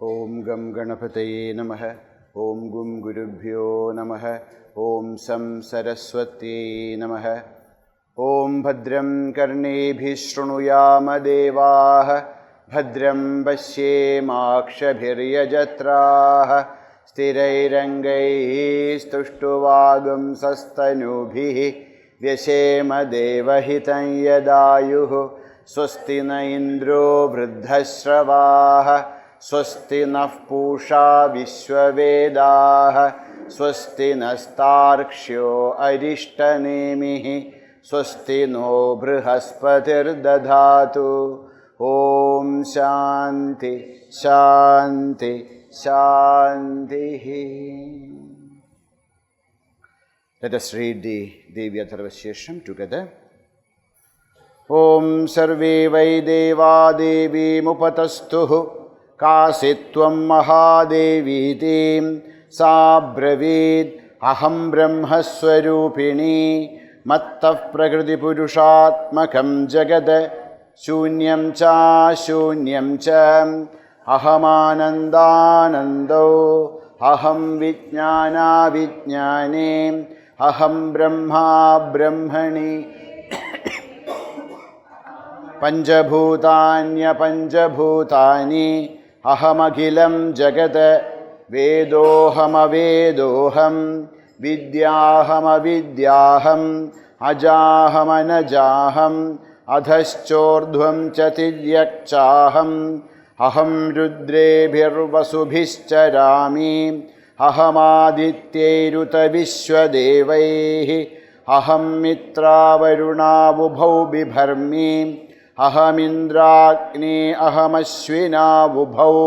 ഓം gum ഗണപതയേ നമഃ. ഓം ഗും ഗുരുഭ്യോ നമഃ. ഓം സം സരസ്വത്യേ നമഃ. ഓം ഭദ്രം കർണേഭിഃ ശൃണുയാമ ദേവാഃ. ഭദ്രം പശ്യേമാക്ഷഭിർയജത്രാഃ. സ്ഥിരൈരംഗൈഃ സ്തുഷ്ടുവാഗുംസസ്തനൂഭിः. വ്യശേമ ദേവഹിതം യദായുः. സ്വസ്തി ന ഇന്ദ്രോ വൃദ്ധശ്രവാः. സ്വസ്തി നഃ പൂഷാ വിശ്വവേദാഃ. സ്വസ്തി നസ്താർക്ഷ്യോ അരിഷ്ടനേമിഃ. സ്വസ്തി no ബൃഹസ്പതിർദധാതു. Om Shanti Shanti Shanti. Let us read the Devi Atharva Shirsha together. Om sarve vai deva devimupatastuh. Kasitvam mahadeviti. Sa bravid aham brahmaswarupini. Mattah prakriti purushatmakam jagad. Shunyam cha shunyam cha. Ahamanandanando. Aham vijnana vijnane. Aham brahma brahmani. Panjabhutanya panjabhutani. Ahamaghilam jagat. Vedoham avedoham. Vidyaham avidyaham. Ajaham anajaham. Adhaschordhvam chatiryakchaham. Aham rudrebhirvasubhischarami. Ahamadityeruta vishwadevaihi. Aham mitra varunavubhau bibharmi. Aham indragni aham ashvina vubhau.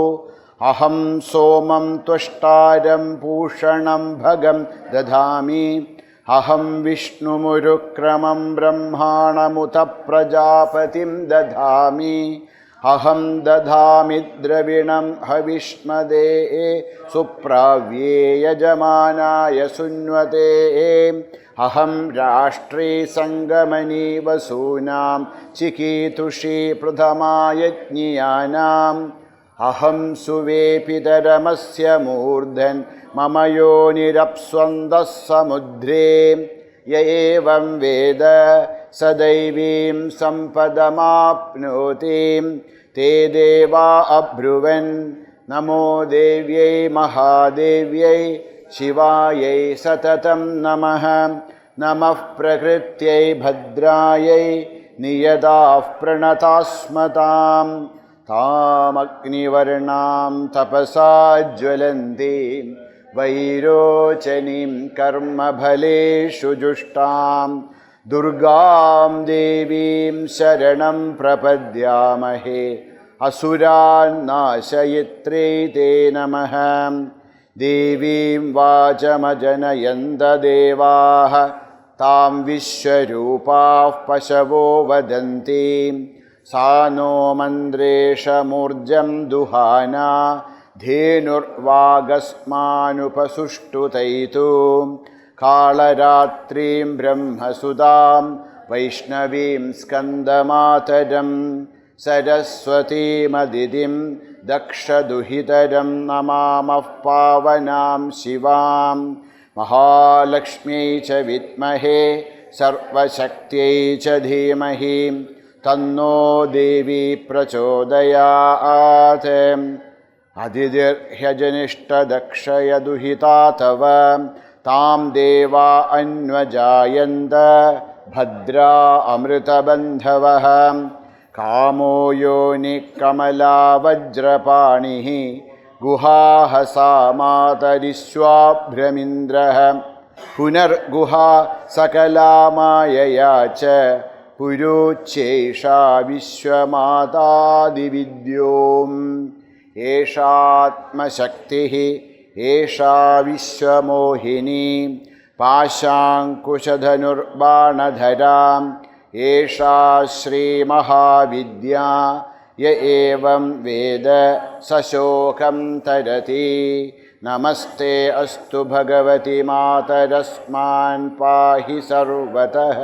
Aham somam tushtaram pushanam bhagam dadhami. Aham vishnumurukramam brahmanamuta prajapatim dadhami. Aham dadhami dravinam havishmade supravye yajamanaya sunyate. Aham rashtre sangamani vasunam chikitushi pradhamayajñiyanam. Aham suvepitaramasya murdhan mama yonirapsvandas samudre. Ya evam veda sadaivim sampadamapnoti. Te deva abhruvan namo devyai mahadevyai. Shivayai satatam namaha. Namah prakrityai bhadrayai. Niyadav pranatasmatam. Tam agnivarnam tapasa jvalanti. Vairochanim karma bhaleshu jushtam. Durgam devim sharanam prapadyamahe. Asuran nashayitre te namaha. Devim vachamajanayanda devaha. Tam vishwarupah pashavo vadanti. Sano mandresha murjam duhana. Dhenurvagasmanupasuštutaitu. Kalaratrim brahmasudam. Vaishnavim skandamataram. Sarasvati madidim dakshaduhitaram namamah pavanam shivam. Mahalakshmi cha vidmahe sarvashaktyai cha dhimahi. Tanno devi prachodayat. Adidirhyajanishta dakshaya duhita tava. Tam deva anvajayanda. Bhadra amrita bandhavaha. Kamo yoni kamala vajrapanihi. Guhaha samatadishwabhramindraha. Punar guha sakalamayaya. Puruchesha vishwamata dividyom. Eshatma shaktihi. Esha vishwamohini. Pashankushadhanurbanadharam. Esha Shri Mahavidya. Ya evam veda sashokam tarati. Namaste astu bhagavati matarasman pahi sarvatah.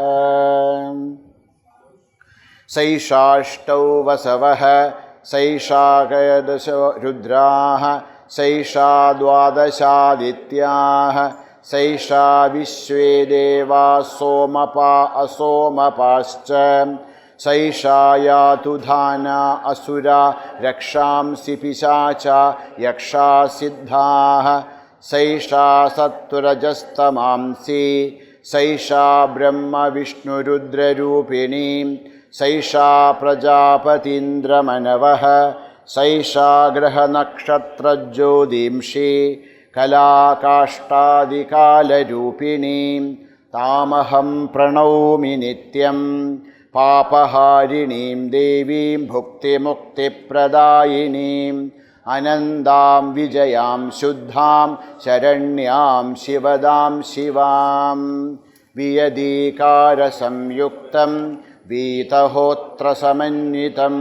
Saishashtau vasavaha Saishakayadasha Rudraha Saisha Dwadashadityaha Saisha Vishvedeva Somapa Asomapascha Saishaya Tudhana Asura Rakshamsi Pisacha Yaksha Siddhaha Saisha Satturajastamamsi Saisha Brahma Vishnu Rudra Rupini Saisha Prajapatindra Manavaha Saisha Graha Nakshatra Jodimshi Kala Kashtadikala Rupini Tamaham Pranaumi Nityam Papaharinim Devim Bhukti Mukti Pradayinim Anandam Vijayam Shuddham Sharanyam Shivadam Shivam Vyadikara Samyuktam Vitahotra Samanyitam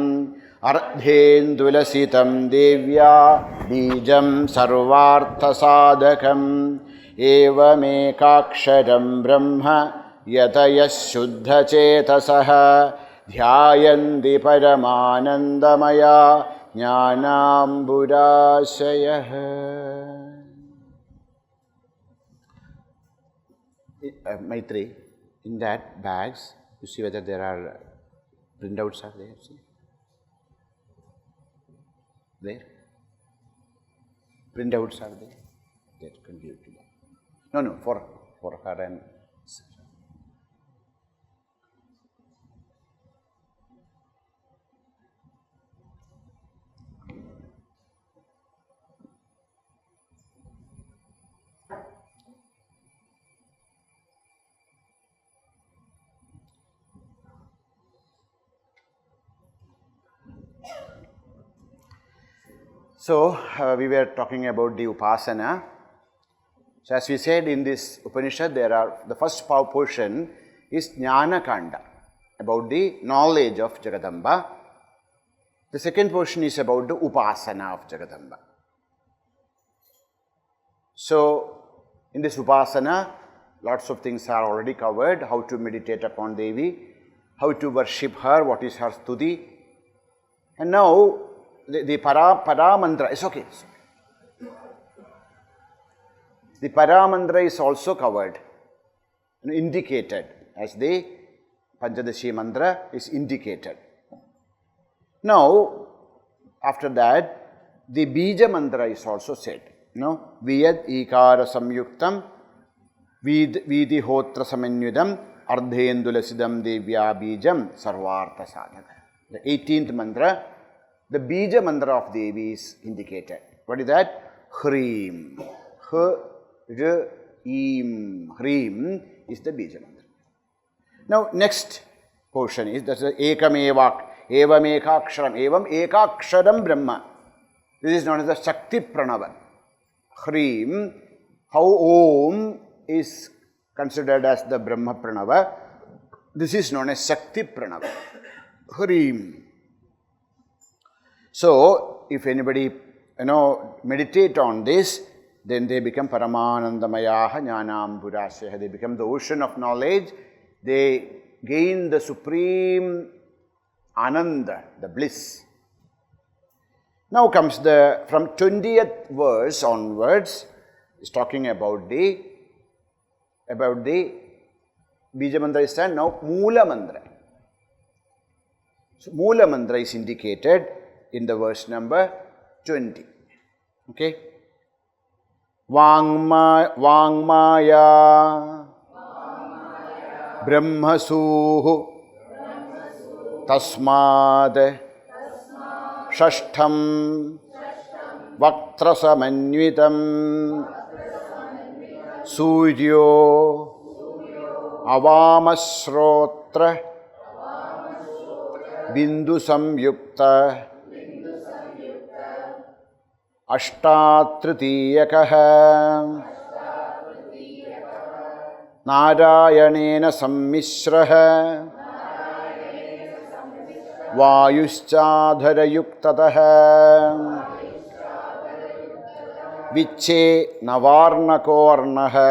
Ardhendulasitam Devya Bijam Sarvartha Sadakam Evamekaksharam Brahma Yatayas Shuddha Chetasaha Dhyayanti Paramanandamaya Jnanam Buddhasayah. Maitri, in that bags, you see whether there are printouts are there. See? There? Printouts are there. That can give to them. No, for her and So, we were talking about the Upasana. So, as we said in this Upanishad, the first portion is Jnana Kanda, about the knowledge of Jagadamba. The second portion is about the Upasana of Jagadamba. So, in this Upasana, lots of things are already covered, how to meditate upon Devi, how to worship her, what is her stuti. And now, the para mantra is okay. The para mantra is also covered, indicated as the Panchadashi mantra is indicated. Now, after that, the Bija mantra is also said. Viyad Ikara Samyuktam Vidhi Hotra Samanyudam Ardhendulasidam Devya Bijam Sarvartha Sadhaka. The 18th mantra. The Bija mantra of Devi is indicated. What is that? Hrim. H-R-I-M. Hrim is the Bija mantra. Now, next portion is that's Ekamevak, Evam Ekaksharam, Evam Ekaksharam Brahma. This is known as the Shakti Pranava. Hrim, how Om is considered as the Brahma Pranava. This is known as Shakti Pranava. Hrim. So, if anybody, meditate on this, then they become Paramanandamayaha Jnanam Buddhasyaha. They become the ocean of knowledge. They gain the supreme Ananda, the bliss. Now comes from 20th verse onwards, is talking about the Bija Mantra is said now Moola Mantra. So, Moola Mantra is indicated in the verse number 20. Okay? Vangmaya Brahmasuhu Tasmad Shashtham Vaktrasamanyvitam Suryo Avamasrotra Bindu Samyukta Ashtatritiyakaha Narayanena Sammishraha Vayuschadharayuktataha Viche Navarnakornaha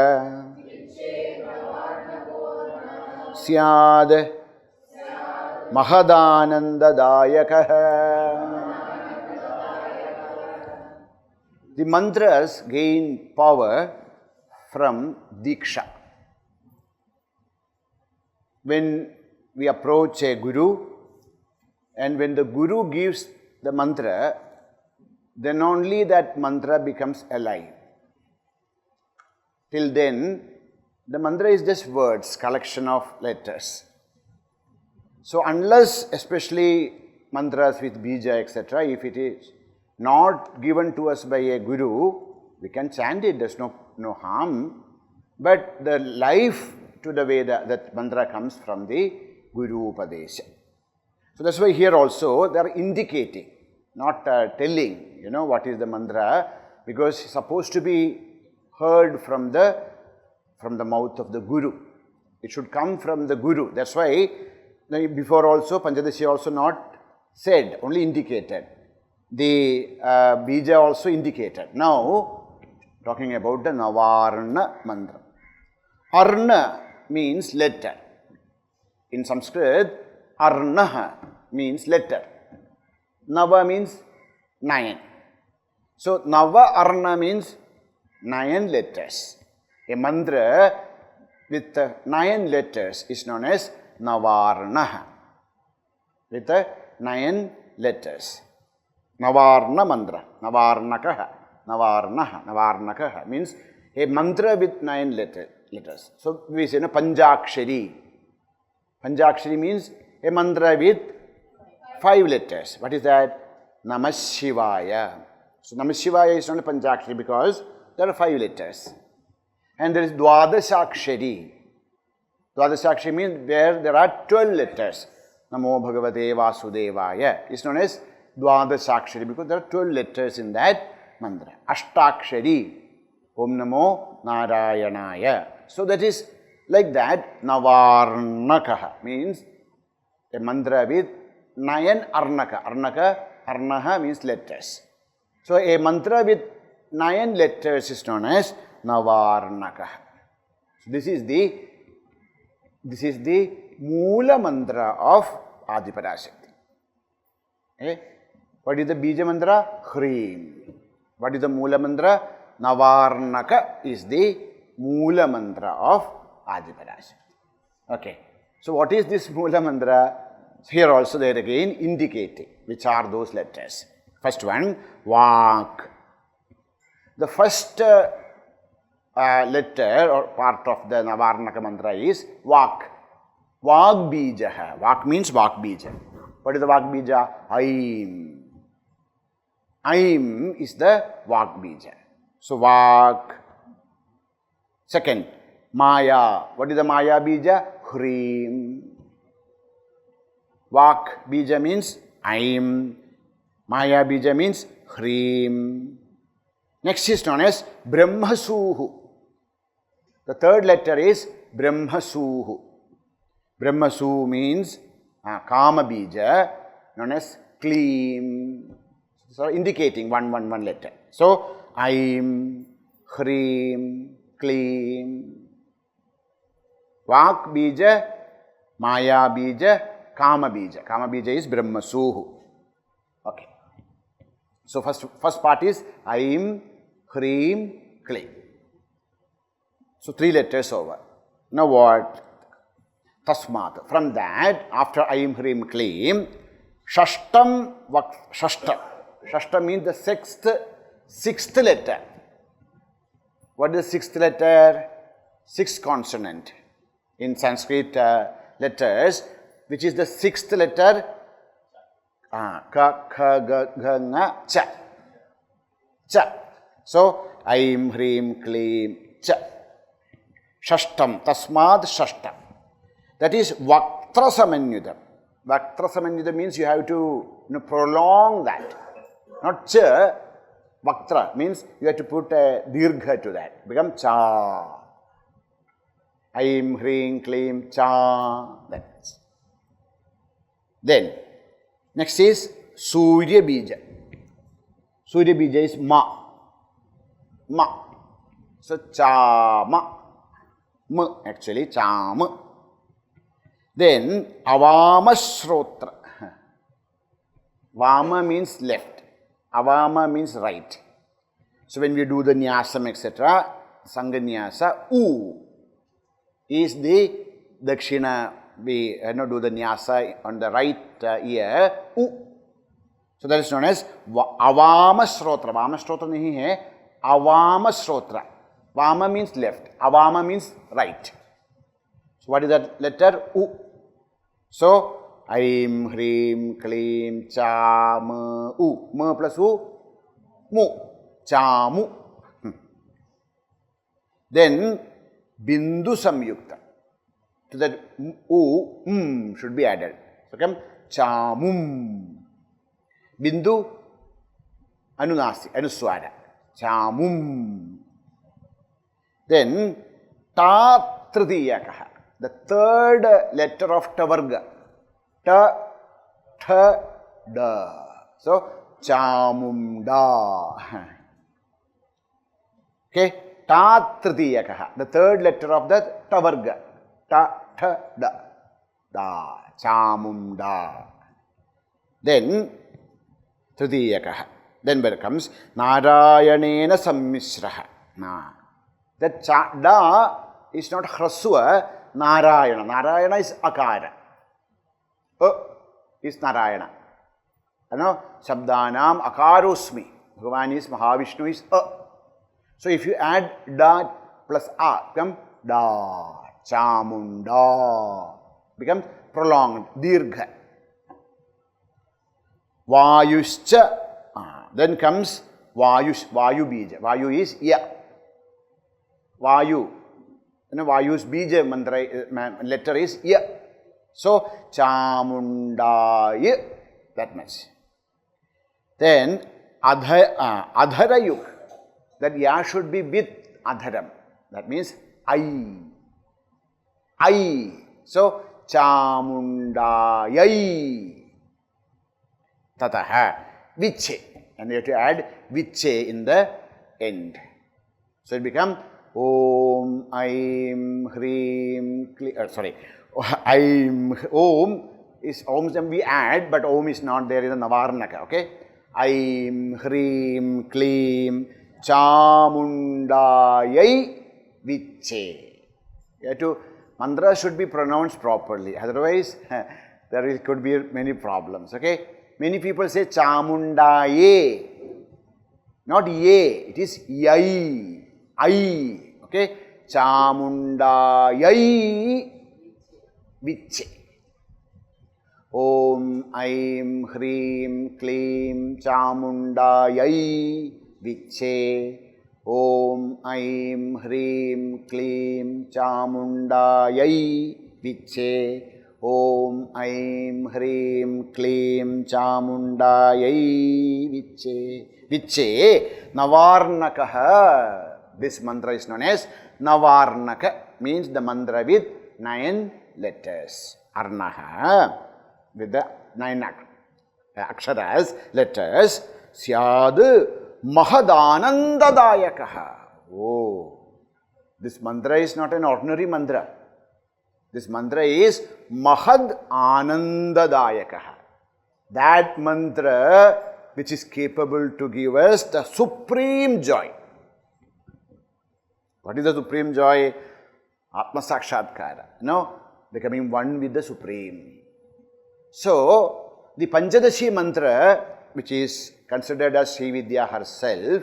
Syad Mahadanandadayakaha The mantras gain power from Diksha. When we approach a guru, and when the guru gives the mantra, then only that mantra becomes alive. Till then, the mantra is just words, collection of letters. So unless, especially mantras with bija, etc., if it is not given to us by a guru, we can chant it, there's no harm. But the life to the Veda, that mantra comes from the Guru Upadesha. So that's why here also they are indicating, not telling, what is the mantra, because it's supposed to be heard from the mouth of the Guru. It should come from the Guru. That's why before also, Panchadashi also not said, only indicated. The bija also indicated. Now, talking about the Navarna mantra. Arna means letter. In Sanskrit, Arnaha means letter. Nava means 9. So, Nava Arna means 9 letters. A mantra with 9 letters is known as Navarnaha. With 9 letters. Navarna mantra. Navarnakaha. Navarnaha. Navarnakaha means a mantra with 9 letters. So, we say Panjakshari. Panjakshari means a mantra with 5 letters. What is that? Namah Shivaya. So, Namah Shivaya is not a Panjakshari because there are 5 letters. And there is Dwadashakshari. Dwadashakshari means where there are 12 letters. Namo Bhagavate Vasudevaya is known as Dwadashakshari because there are 12 letters in that mantra. Ashtakshari. Om Namo Narayanaya. So that is like that. Navarnakaha means a mantra with 9 arnaka. Arnaha means letters. So a mantra with 9 letters is known as Navarnakaha. So this is the Moola mantra of Adiparashakti. Okay? What is the Bija mantra? Hrim. What is the Moola mantra? Navarnaka is the Moola mantra of Adiparashakti. Okay. So what is this Moola mantra? Here also they are again indicating which are those letters. First one, Vak. The first letter or part of the Navarnaka mantra is Vak. Vak Bijaha. Vak means Vak Bija. What is the Vak Bija? Aim. Aim is the Vak Bija. So Vak. Second, Maya. What is the Maya Bija? Hrim. Vak Bija means Aim. Maya Bija means Hrim. Next is known as Brahmasuhu. The third letter is Brahmasuhu. Brahmasu means Kama Bija, known as Kleem. So indicating one letter. So Aim, Hrim, Kleem. Vak Bija, Maya Bija, Kama Bija. Kama Bija is Brahmasuhu. Okay. So first part is Aim, Hrim, Kleem. So 3 letters over. Now what? Tasmat. From that, after Aim, Hrim, Kleem, Shashtam, Shashta. Shashta means the sixth letter. What is the 6th letter? 6th consonant in Sanskrit letters, which is the 6th letter. Ka, kha, ga, gha, nga, cha. Cha. So, Aim, Hrim, Kleem, cha. Shashtam, Tasmad, Shashtam. That is Vaktra Samanyutam. Vaktra Samanyutam means you have to prolong that. Not cha. Vaktra means you have to put a dirgha to that. Become cha. Aim, Hrim, Kleem, cha. That's. Then, next is Surya Bija. Surya Bija is Ma. Ma. So, Chama. M actually, Chama. Then, Avama Shrotra. Vama means left. Avama means right. So when we do the nyasam, etc., sanganyasa, U is the dakshina. We do the nyasa on the right ear, U. So that is known as avama shrotra. Vama shrotra nahi hai, avama shrotra. Vama means left, avama means right. So what is that letter? U. So Aim, Hrim, Klim, Cha, Ma, U. Ma plus U, Mu. Cha, Mu. Then Bindu Samyukta. To that U, should be added. So come Cha, Mum. Bindu Anunasi, Anuswara. Cha, Mum. Then Ta Tridiyakaha. The third letter of Tavarga. Ta, Tha, Da. So, Chamunda. Okay. Ta Tridiyakaha. The third letter of the Tavarga. Ta, Tha, Da. Da. Chamunda. Then, Tridiyakaha. Then where comes Narayanena Sammishraha. Na. That Da is not Hraswa. Narayana. Narayana is Akara. Is Narayana. You know, Sabdanam Akarosmi. Bhagavan is Mahavishnu is So if you add Da plus A, become Da. Chamunda. Becomes prolonged. Dirgha. Vayuscha. Then comes Vayu Bija. Vayu is Ya. Vayu. You know, Vayu's Bija mantra, letter is Ya. So, Chamundaya, that much. Then, Adharayuk, that Ya should be with Adharam. That means I. So, Chamundayai. Tataha, Viche. And you have to add Viche in the end. So, it becomes Om, Aim, Hrim, Aim, Om is Om we add, but Om is not there in the Navarnaka, okay? Aim, Hrim, Klim, Chamundayai, Viche. You have to, mantra should be pronounced properly, otherwise could be many problems, okay? Many people say Chamundaye, not Ye, it is Yai, I, okay? Chamundayai, Viche. Om, Aim, Hrim, Klim, Chamundayai, Viche. Om, Aim, Hrim, Klim, Chamundayai, Viche. Om, Aim, Hrim, Klim, Chamundayai, Viche. Viche, Navarnakaha. This mantra is known as Navarnaka, means the mantra with 9 letters. Arnaha, with the 9 aksharas, letters. Syad Mahadanandadayakaha. Oh, this mantra is not an ordinary mantra. This mantra is Mahad Anandadayakaha. That mantra which is capable to give us the supreme joy. What is the supreme joy? Atma Sakshatkara. Becoming one with the Supreme. So, the Panchadashi mantra, which is considered as Sri Vidya herself,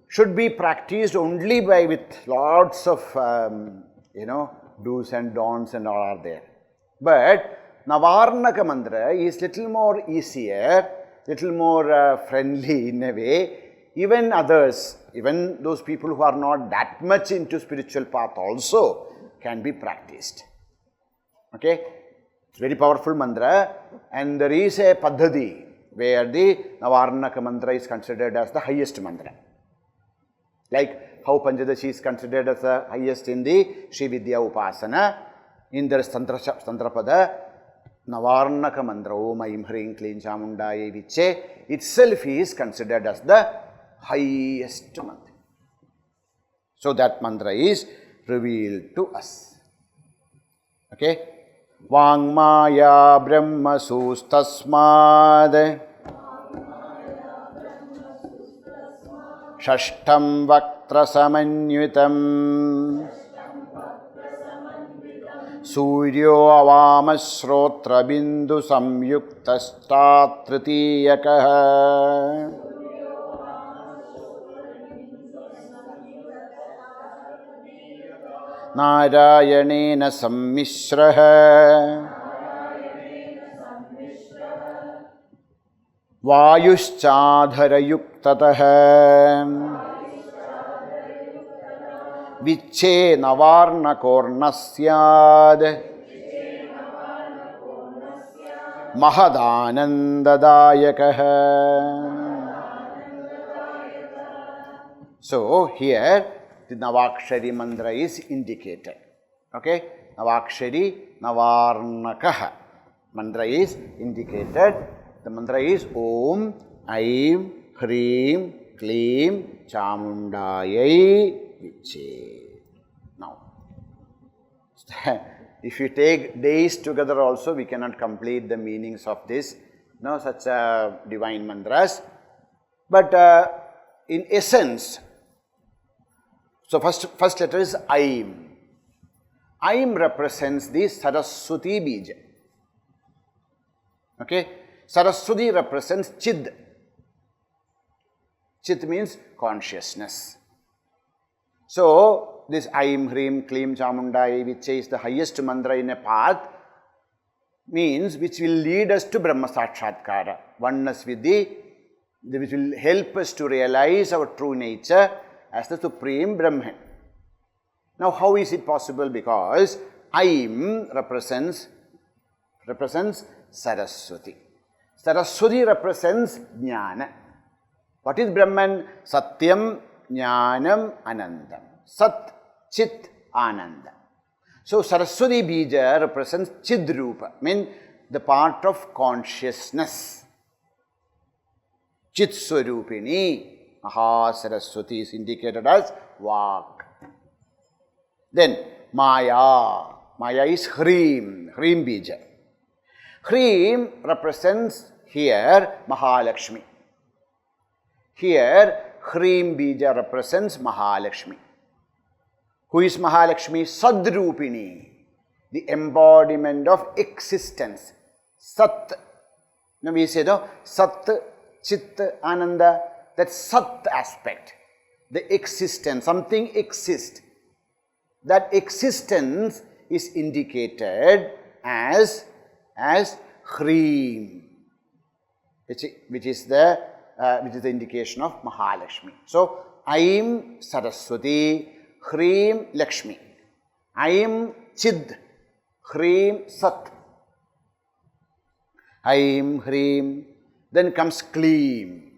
should be practiced only with lots of, do's and don'ts and all are there. But Navarnaka mantra is little more easier, little more friendly in a way. Even others, even those people who are not that much into spiritual path also can be practiced. Okay? It's very powerful mantra, and there is a paddhati where the Navarnaka mantra is considered as the highest mantra. Like how Panchadashi is considered as the highest in the Sri Vidya Upasana, in the Tantrapada, Navarnaka mantra, Om Aim Hrim Klim Chamundayai Viche, itself is considered as the highest mantra. So that mantra is revealed to us. Okay? Vangmaya Brahma Sustasmad Shashtam Vaktra Samanyutam Suryo Avama Shrotra Bindu Samyukta Tritiyakaha Narayanena Sammishraha Vayuschadharayuktataha Viche Navarna Kornasyad Mahadanandadayakaha. So here the Navakshari mantra is indicated. Okay? Navakshari Navarnakaha. Mantra is indicated. The mantra is Om Aim Hrim Klim Chamundayai Viche. Now, if you take days together also, we cannot complete the meanings of this, such divine mantras. But in essence, so first letter is Aim. Aim represents the Sarasvati Bija. Okay? Saraswati represents Chid. Chid means consciousness. So, this Aim, Hrim, Klim, Chamundai, which is the highest mantra in a path, means which will lead us to Brahma Sakshatkara, oneness with which will help us to realize our true nature as the Supreme Brahman. Now, how is it possible? Because Aim represents Saraswati. Saraswati represents Jnana. What is Brahman? Satyam, Jnanam, Anandam. Sat, Chit, Ananda. So Saraswati Bija represents Chidrupa, means the part of consciousness. Chit Swarupini, Maha Saraswati is indicated as Vak. Then Maya. Maya is Hrim, Hrim Bija. Hrim represents here Mahalakshmi. Here Hrim Bija represents Mahalakshmi. Who is Mahalakshmi? Sadrupini, the embodiment of existence. Sat. Now we say, Sat, Chit, Ananda, that Sat aspect. The existence, something exists. That existence is indicated as Hrim, which is the indication of Mahalakshmi. So, Aim Saraswati, Hrim Lakshmi, Aim Chid, Hrim Sat, Aim Hrim. Then comes Klim.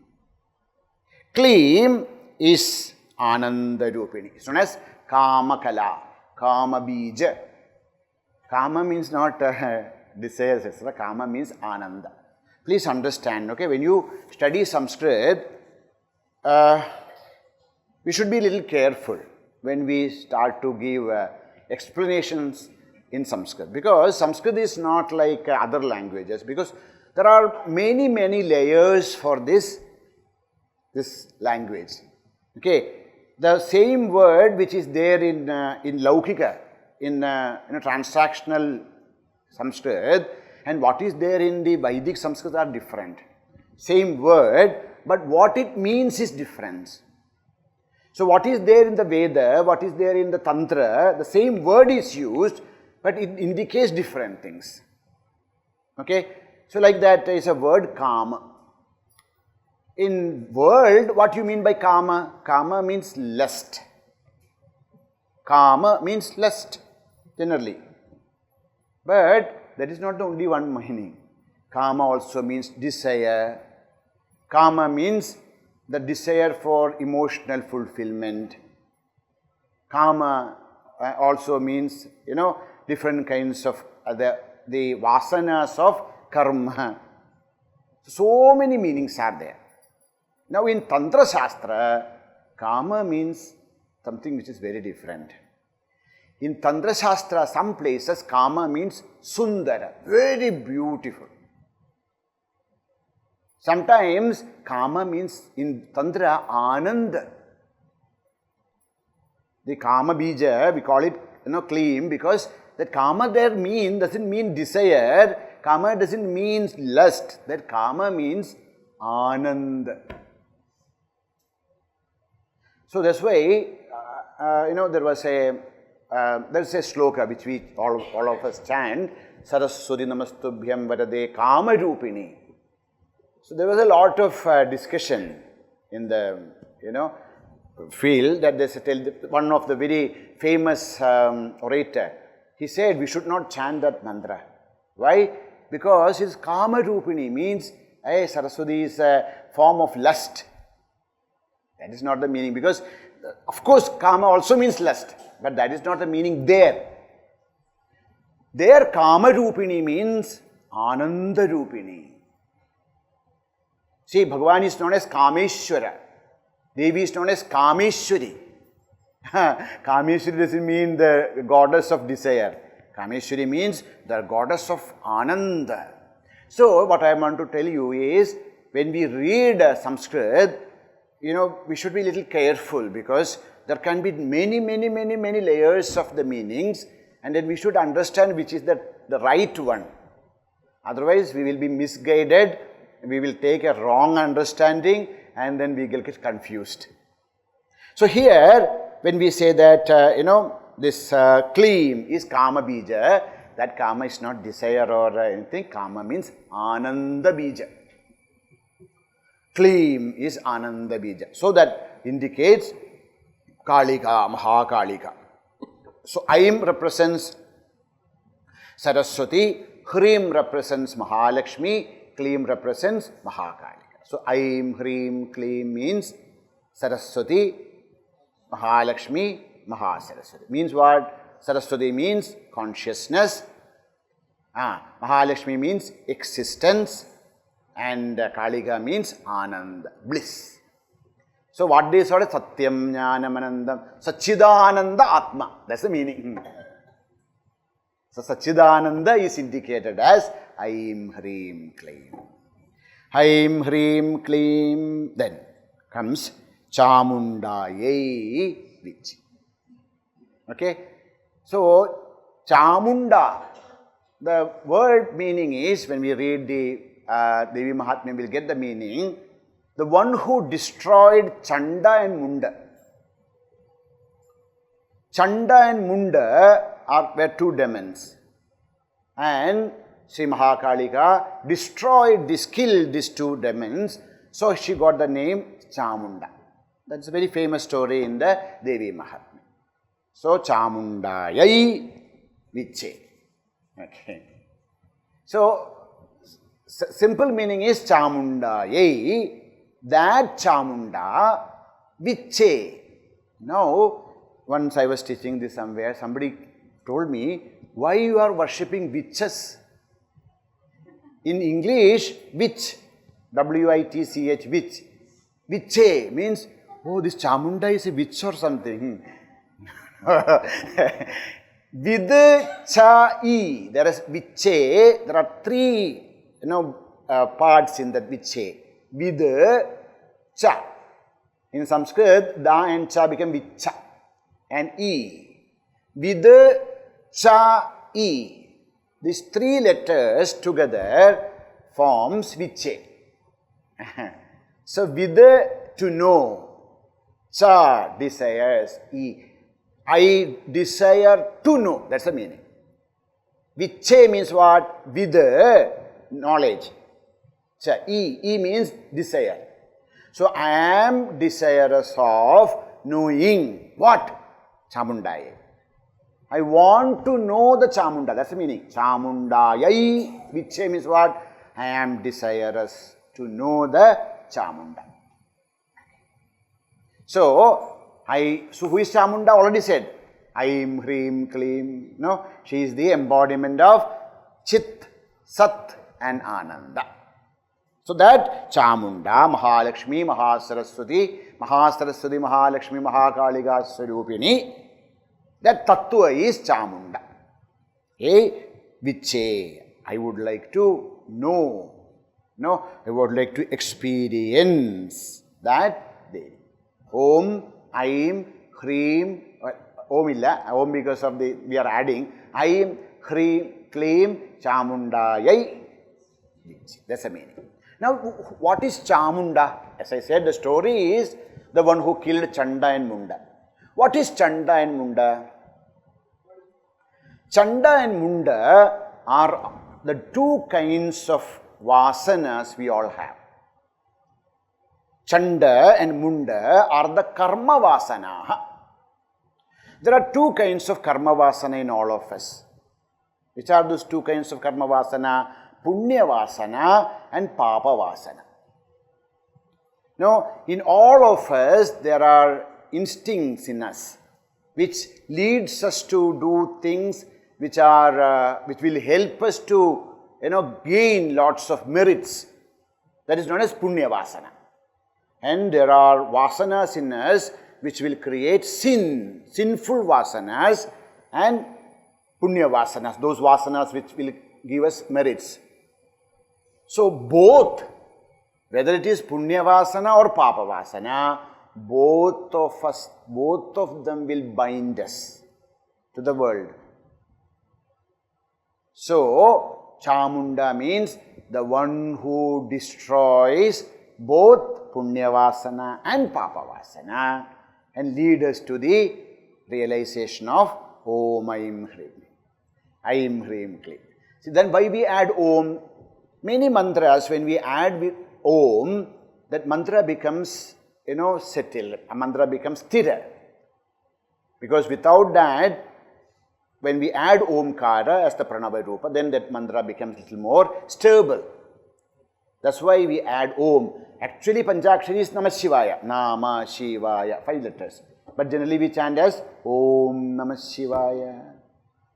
Klim is Ananda Rupini. It's known as Kama Kala, Kama Bija. Kama means not desires, etc. Kama means Ananda. Please understand, okay, when you study Sanskrit, we should be a little careful when we start to give explanations in Sanskrit, because Sanskrit is not like other languages, because there are many layers for this language. Okay, the same word which is there in Laukika, in transactional Sanskrit, and what is there in the Vedic Sanskrit are different. Same word, but what it means is different. So what is there in the Veda, what is there in the Tantra, the same word is used, but it indicates different things. Okay, so like that is a word Kama. In world, what you mean by Kama? Kama means lust. Kama means lust, generally. But that is not the only one meaning. Kama also means desire. Kama means the desire for emotional fulfillment. Kama also means, different kinds of the vasanas of karma. So many meanings are there. Now in Tantra Shastra, Kama means something which is very different. In Tantra Shastra, some places Kama means Sundara, very beautiful. Sometimes Kama means in Tantra Anand. The Kama Bija, we call it Kleem, because that Kama there doesn't mean desire. Kama doesn't mean lust. That Kama means Anand. So that's why, there's a sloka which we all of us chant, Sarasvati Namastubhyam Varade Kama Rupini. So there was a lot of discussion in the, field that there's one of the very famous orator, he said we should not chant that mantra. Why? Because his Kama Rupini means, hey, Saraswati is a form of lust. That is not the meaning, because of course Kama also means lust, but that is not the meaning there. There Kama Rupini means Ananda Rupini. See, Bhagavan is known as Kameshwara. Devi is known as Kameshwari. Kameshwari doesn't mean the goddess of desire. Kameshwari means the goddess of Ananda. So, what I want to tell you is, when we read Sanskrit, we should be a little careful, because there can be many layers of the meanings, and then we should understand which is the right one. Otherwise, we will be misguided, we will take a wrong understanding, and then we will get confused. So here, when we say that, this Kleem is Kama Bija, that Kama is not desire or anything. Kama means Ananda Bija. Kleem is Ananda Bija. So that indicates Kalika, Mahakalika. So Aim represents Saraswati, Hrim represents Mahalakshmi, Kleem represents Mahakalika. So Aim, Hrim, Kleem means Saraswati, Mahalakshmi, Mahasaraswati. Means what? Saraswati means consciousness, Mahalakshmi means existence, and Kalika means Ananda, bliss. So what they sort of Satyam, Jnanam, Anandam, Sachidananda Atma. That's the meaning. So Sachidananda is indicated as Aim, Hrim, Kleem. Aim, Hrim, Kleem. Then comes Chamundayai Vichi. Okay. So Chamunda, the word meaning is, when we read the Devi Mahatmya, we will get the meaning, the one who destroyed Chanda and Munda. Chanda and Munda were two demons, and Sri Mahakalika killed these two demons, so she got the name Chamunda. That's a very famous story in the Devi Mahatmya. So Chamundayai Viche. Okay. So simple meaning is Chamundayai, that Chamunda Viche. Now, once I was teaching this somewhere, somebody told me, why you are worshipping witches? In English, witch, W-I-T-C-H, witch. Viche means, oh, this Chamunda is a witch or something. Vid, cha, I. There is viche. There are three, parts in that viche. Vid, cha. In Sanskrit, da and cha become vicha and I. Vid, cha, I. These three letters together forms viche. So vid, to know. Cha, desires. I desire to know. That's the meaning. Viche means what? Vid, knowledge. Cha, I means desire. So I am desirous of knowing what? Chamundayai. I want to know the Chamunda. That's the meaning. Chamundayai. Viche means what? I am desirous to know the Chamunda. So who is Chamunda? Already said. Aim, Hrim, Kleem. No, she is the embodiment of Chit, Sat and Ananda. So that Chamunda, Mahalakshmi, Mahasaraswati, Mahalakshmi, Mahakalika Swarupini, that Tattva is Chamunda. Viche, I would like to know No, I would like to experience that Devi. Om, Aim, Hreem, Om illa, Om because of the, we are adding, Aim, Hreem, Kleem, Chamundayai. That's the meaning. Now, what is Chamunda? As I said, the story is the one who killed Chanda and Munda. What is Chanda and Munda? Chanda and Munda are the two kinds of vasanas we all have. Chanda and Munda are the karma vasana. There are two kinds of karma vasana in all of us. Which are those two kinds of karma vasana? Punya vasana and papa vasana. Now, in all of us, there are instincts in us which leads us to do things which will help us to, gain lots of merits. That is known as punya vasana. And there are vasanas in us which will create sinful vasanas and punya vasanas, those vasanas which will give us merits. So both, whether it is punya vasana or papa vasana, both of them will bind us to the world. So, Chamunda means the one who destroys both punya vasana and papa vasana and lead us to the realization of Om Aim Hreem. Aim Hreem Kleem. See, then why we add Om? Many mantras, when we add with Om, that mantra becomes, settled. A mantra becomes sthira. Because without that, when we add Omkara as the Pranava Rupa, then that mantra becomes a little more stable. That's why we add Om. Actually, Panchakshari is Namah Shivaya. Nama Shivaya, 5 letters. But generally we chant as Om Namah Shivaya.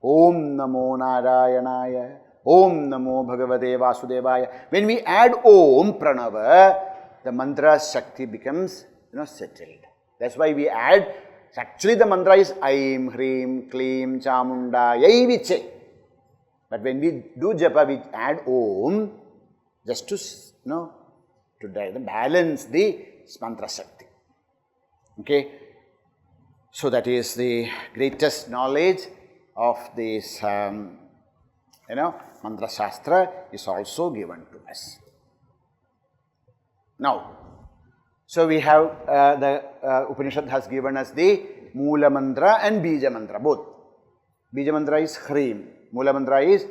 Om Namo Narayanaya. Om Namo Bhagavate Vasudevaya. When we add Om Pranava, the mantra Shakti becomes settled. That's why we add. Actually, the mantra is Aim Hreem Kleem Chamunda Yai Viche. But when we do japa, we add Om just to balance the mantra Shakti. Okay. So that is the greatest knowledge of this, mantra shastra is also given to us. Now, so we have the Upanishad has given us the Mula mantra and Bija mantra, both. Bija mantra is Hreem. Mula mantra is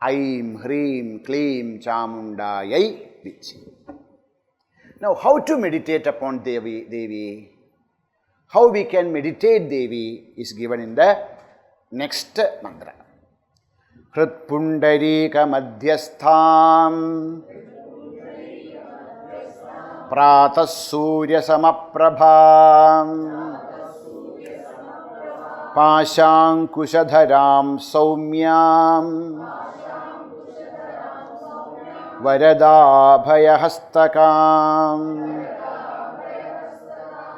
Aim, Hreem, Kleem, Chamunda, Yai, Vichi. Now, how to meditate upon Devi? How we can meditate Devi is given in the next mantra. Hrit Pundarika Madhyastham Prata Surya Samaprabham Pashankushadharam Saumyam Varadabhayahastakam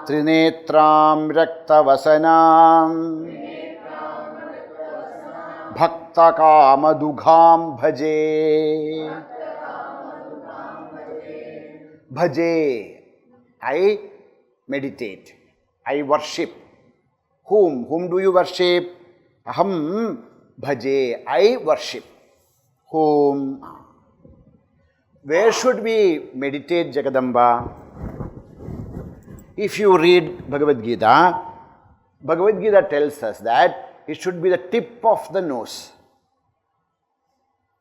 Trinetram Raktavasanam Bhaktakamadugam Bhaje. Bhaje, I meditate, I worship. Whom? Whom do you worship? Aham bhaje, I worship. Whom? Where should we meditate, Jagadamba? If you read Bhagavad Gita, Bhagavad Gita tells us that it should be the tip of the nose.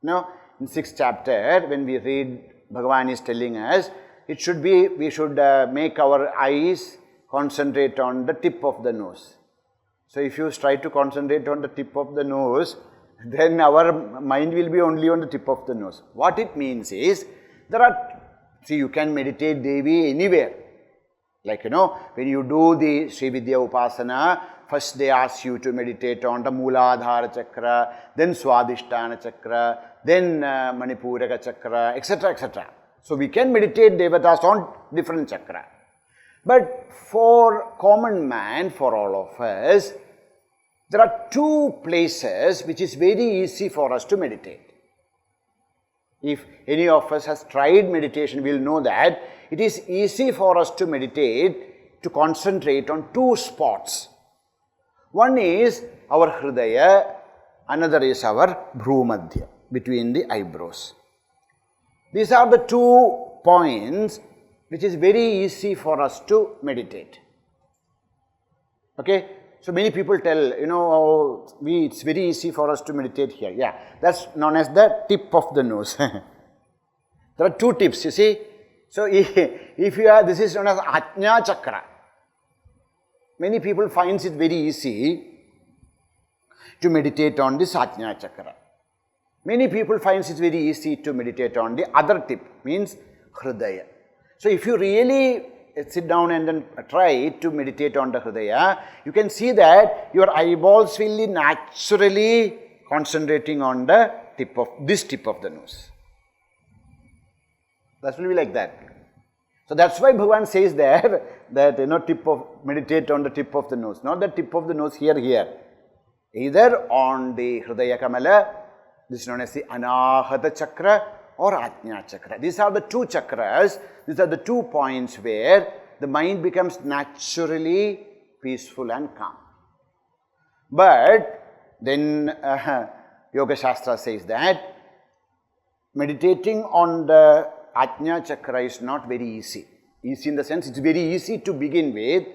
Now, in 6th chapter, when we read, Bhagavan is telling us, it should be, we should make our eyes concentrate on the tip of the nose. So, if you try to concentrate on the tip of the nose, then our mind will be only on the tip of the nose. What it means is, you can meditate Devi anywhere. Like, when you do the Sri Vidya Upasana, first they ask you to meditate on the Mooladhara Chakra, then Swadhisthana Chakra, then Manipuraka Chakra, etc., etc. So, we can meditate Devatas on different chakra. But for common man, for all of us, there are two places which is very easy for us to meditate. If any of us has tried meditation, we will know that it is easy for us to meditate, to concentrate on two spots. One is our hridaya, another is our bhrumadhya, between the eyebrows. These are the 2 points which is very easy for us to meditate. Okay? So many people tell, it's very easy for us to meditate here. Yeah, that's known as the tip of the nose. There are 2 tips, you see. So if you are, this is known as Ajna Chakra. Many people finds it very easy to meditate on this Ajna Chakra. Many people finds it very easy to meditate on the other tip, means Hridaya. So if you really sit down and then try to meditate on the Hridaya, you can see that your eyeballs will be naturally concentrating on the tip of the nose. That will be like that. So that's why Bhagavan says there that meditate on the tip of the nose, not the tip of the nose here. Either on the Hridaya Kamala, this is known as the Anahata Chakra or Ajna Chakra. These are the 2 chakras, these are the 2 points where the mind becomes naturally peaceful and calm. But then Yoga Shastra says that meditating on the Ajna Chakra is not very easy. Easy in the sense, it's very easy to begin with,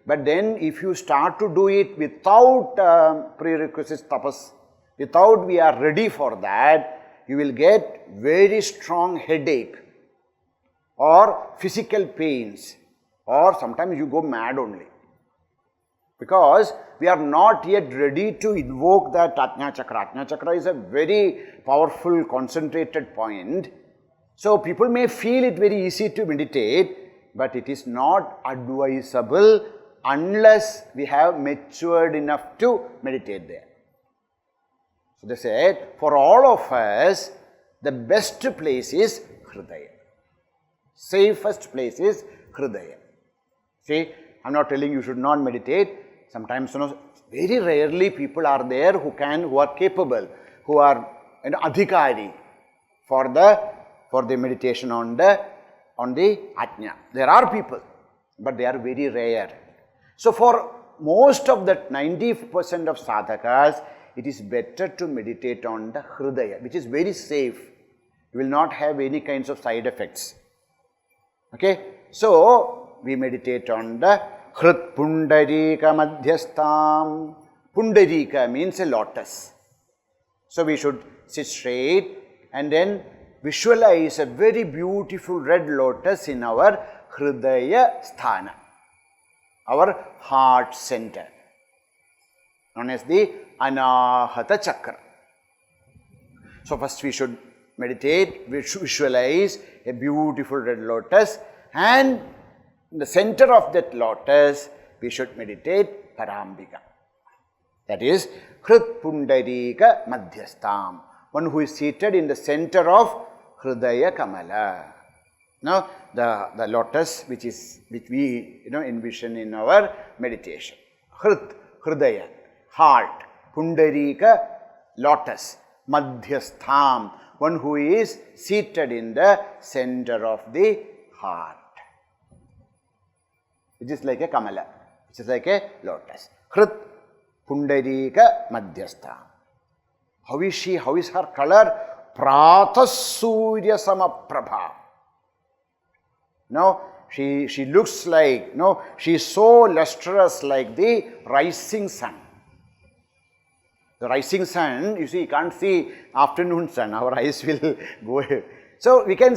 but then if you start to do it without prerequisites tapas, without we are ready for that, you will get very strong headache or physical pains, or sometimes you go mad only. Because we are not yet ready to invoke that Ajna Chakra. Ajna Chakra is a very powerful, concentrated point. So people may feel it very easy to meditate, but it is not advisable unless we have matured enough to meditate there. So they said, for all of us, the best place is Hridaya. Safest place is Hridaya. See, I am not telling you should not meditate. Sometimes, very rarely people are there who are capable, who are adhikari for the meditation on the Ajna. There are people, but they are very rare. So for most of the 90% of sadhakas, it is better to meditate on the Hridaya, which is very safe. You will not have any kinds of side effects. Okay? So, we meditate on the Hrit Pundarika Madhyastham. Pundarika means a lotus. So, we should sit straight and then visualize a very beautiful red lotus in our Hridaya Sthana, our heart center, known as the Anahata Chakra. So first we should meditate, visualize a beautiful red lotus, and in the center of that lotus we should meditate Parambika. That is Hrit Pundarika Madhyastham, one who is seated in the center of Hridaya Kamala. Now the lotus which we envision in our meditation. Hridaya, heart. Pundarika, lotus. Madhyastham, one who is seated in the center of the heart. It is like a Kamala, it is like a lotus. Hrit Pundarika Madhyastham. How is she? How is her color? Pratas Surya Samaprabha. Now, she looks like, she is so lustrous like the rising sun. The rising sun, you see, you can't see afternoon sun, our eyes will go ahead. So, we can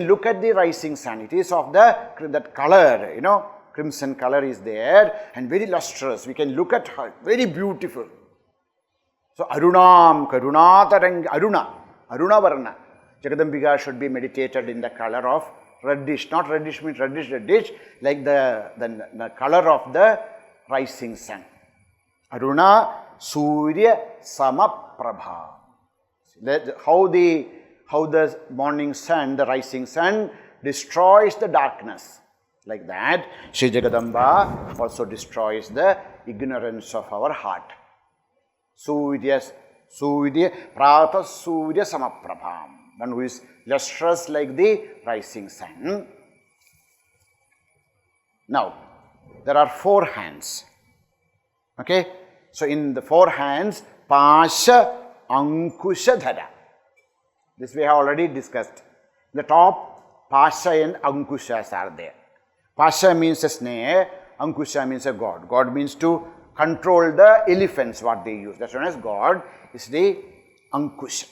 look at the rising sun. It is of that color, crimson color is there and very lustrous. We can look at her, very beautiful. So, Arunam, Karunatarang, Aruna Varna. Jagadambika should be meditated in the color of reddish, not reddish means reddish, like the color of the rising sun. Aruna Surya Samaprabha. How the morning sun, the rising sun destroys the darkness. Like that, Sri Jagadamba also destroys the ignorance of our heart. Surya, Prata Surya Samaprabham. one who is lustrous like the rising sun. Now, there are 4 hands. Okay? So, in the 4 hands, Pasha, Ankusha, Dhara. This we have already discussed. The top, Pasha and Ankushas are there. Pasha means a snare, Ankusha means a god. God means to control the elephants, what they use. That's known as God is the Ankusha.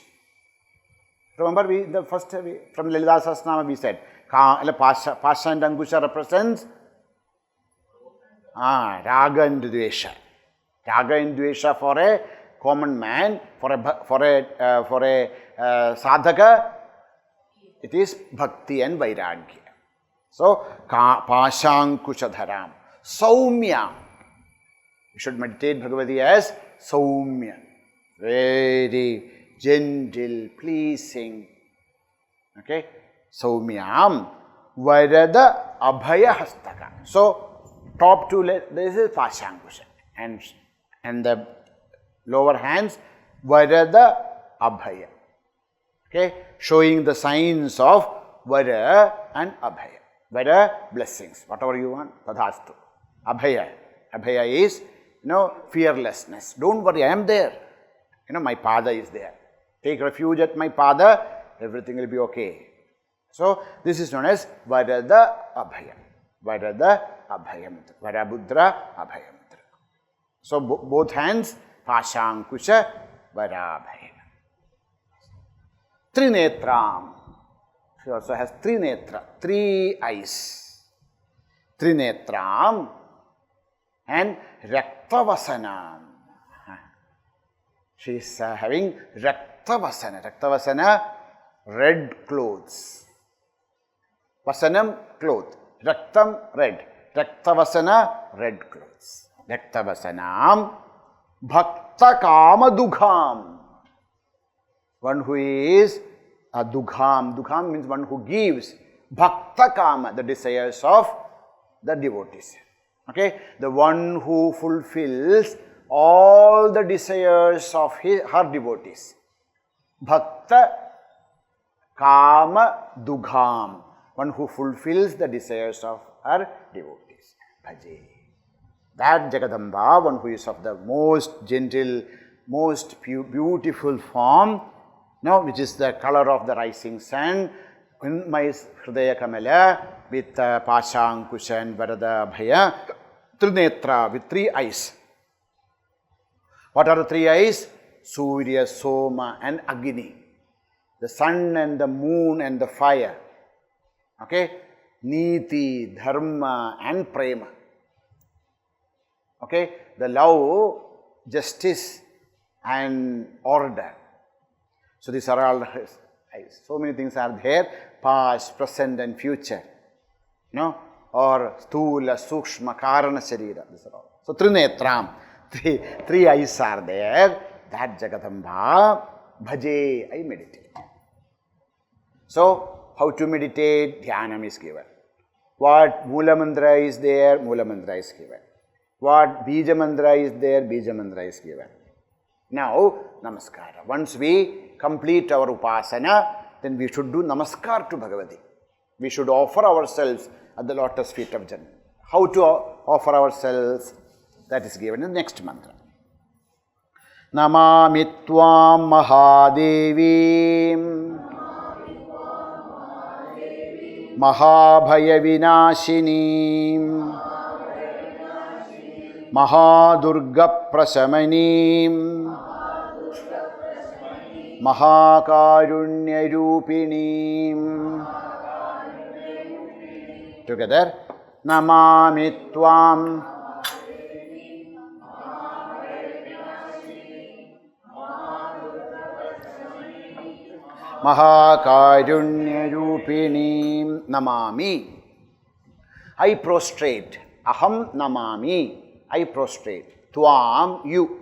Remember, from Lalita Sahasranama we said, Pasha and Ankusha represents Raga and Dvesha. Raga and Dvesha for a common man, for a sadhaka, it is bhakti and vairagya. So, Pashankushadharam, Saumya. You should meditate Bhagavati as Saumya, very gentle, pleasing. Okay, Saumyam, Vairada Abhaya Hastaka. So, top 2, this is Pashankusha, and the lower hands, Vairada Abhaya. Okay, showing the signs of Vaira and Abhaya. Vaira, blessings, whatever you want, Tadhastu. Abhaya. Abhaya is, fearlessness. Don't worry, I am there. My Pada is there. Take refuge at my Pada, everything will be okay. So, this is known as Vairada Abhaya. Vairada Abhaya Mudra. Vairabhudra Abhaya Mudra. So, both hands, Pashankusha, Vairabhaya. Trinetram. She also has Trinetra, 3 eyes. Trinetram and Raktavasana. She is having Raktavasana. Raktavasana, red clothes. Vasanam, cloth. Raktam, red. Raktavasana, red clothes. Raktavasanam, Bhakta Kama Dugham. One who is a Dugham. Dugham means one who gives. Bhakta Kama, the desires of the devotees. Okay, the one who fulfills all the desires of her devotees. Bhakta Kama Dugham, one who fulfills the desires of her devotees. Bhaje. That Jagadamba, one who is of the most gentle, most beautiful form, which is the color of the rising sun, in my Hridaya Kamala, with Pashankusha and Varada Bhaya, Trinetra, with 3 eyes. What are the 3 eyes? Surya, Soma and Agni. The sun and the moon and the fire. Okay? Niti, Dharma and Prema. Okay? The love, justice and order. So, these are all eyes. So many things are there, past, present and future. Or Stula, Sukshma, Karana, Sharira. These are all. So, Trinetram, 3 eyes are there. That Jagadamba, Bhaje, I meditate. So, how to meditate? Dhyanam is given. What Mula Mantra is there? Mula Mantra is given. What Bija Mantra is there? Bija Mantra is given. Now, Namaskara. Once we complete our Upasana, then we should do Namaskar to Bhagavati. We should offer ourselves at the lotus feet of Janma. How to offer ourselves? That is given in the next mantra. Namami Tvam Mahadevim Mahabhaya Vinashinim Mahadurga Prasamanim Mahakarunya Rupinim. Together. Namami Tvam Mahakarunya Rupinim. Namami. I prostrate. Aham namami. I prostrate. Tvam, you.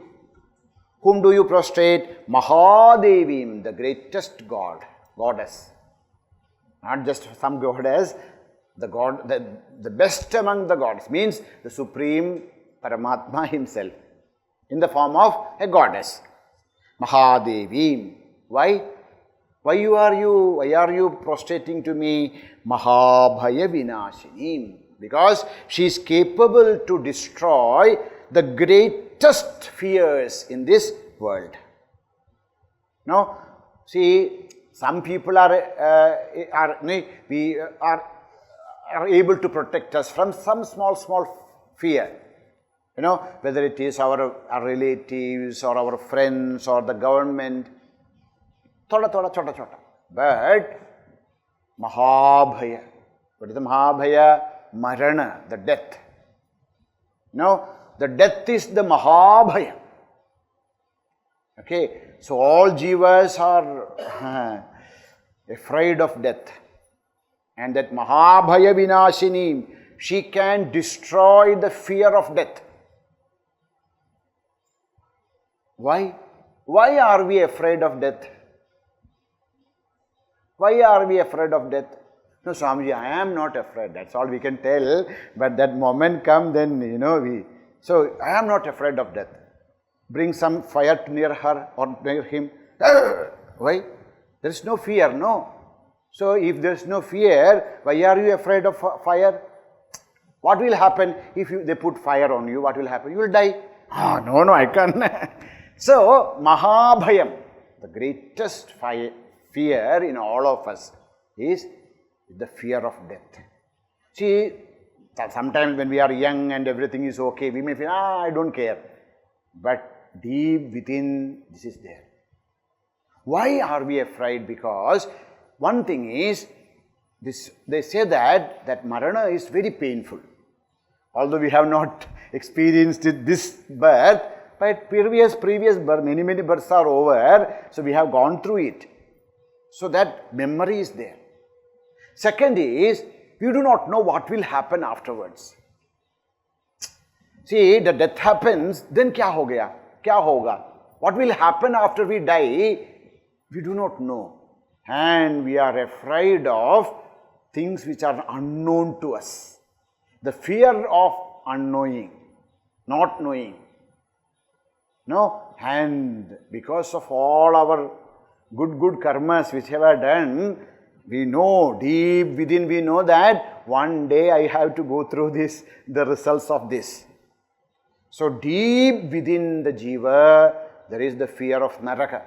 Whom do you prostrate? Mahadevim, the greatest god, goddess. Not just some goddess, the god, the best among the gods, means the supreme Paramatma himself, in the form of a goddess. Mahadevim. Why? Why are you prostrating to me? Mahabhaya Vinashini. Because she is capable to destroy the greatest fears in this world. Now, see, some people are able to protect us from some small fear. Whether it is our relatives or our friends or the government. Thoda, chota. But Mahabhaya. What is the Mahabhaya? Marana, the death. The death is the Mahabhaya. Okay, so all jivas are afraid of death. And that Mahabhaya Vinashini, she can destroy the fear of death. Why? Why are we afraid of death? Why are we afraid of death? No, Swamiji, I am not afraid. That's all we can tell. But that moment comes, then, So, I am not afraid of death. Bring some fire near her or near him. Why? There is no fear, no. So, if there is no fear, why are you afraid of fire? What will happen if they put fire on you? What will happen? You will die. No, I can't. So, Mahabhayam, the greatest fear in all of us is the fear of death. See, sometimes when we are young and everything is okay, we may feel, I don't care. But deep within, this is there. Why are we afraid? Because one thing is, they say that Marana is very painful. Although we have not experienced it this birth, but previous birth, many births are over, so we have gone through it. So that memory is there. Second is, we do not know what will happen afterwards. See, the death happens, then kya ho gaya? Kya hoga? What will happen after we die? We do not know. And we are afraid of things which are unknown to us. The fear of unknowing, not knowing. And because of all our good karmas which we have done, we know, deep within we know that one day I have to go through this, the results of this. So deep within the jiva, there is the fear of naraka.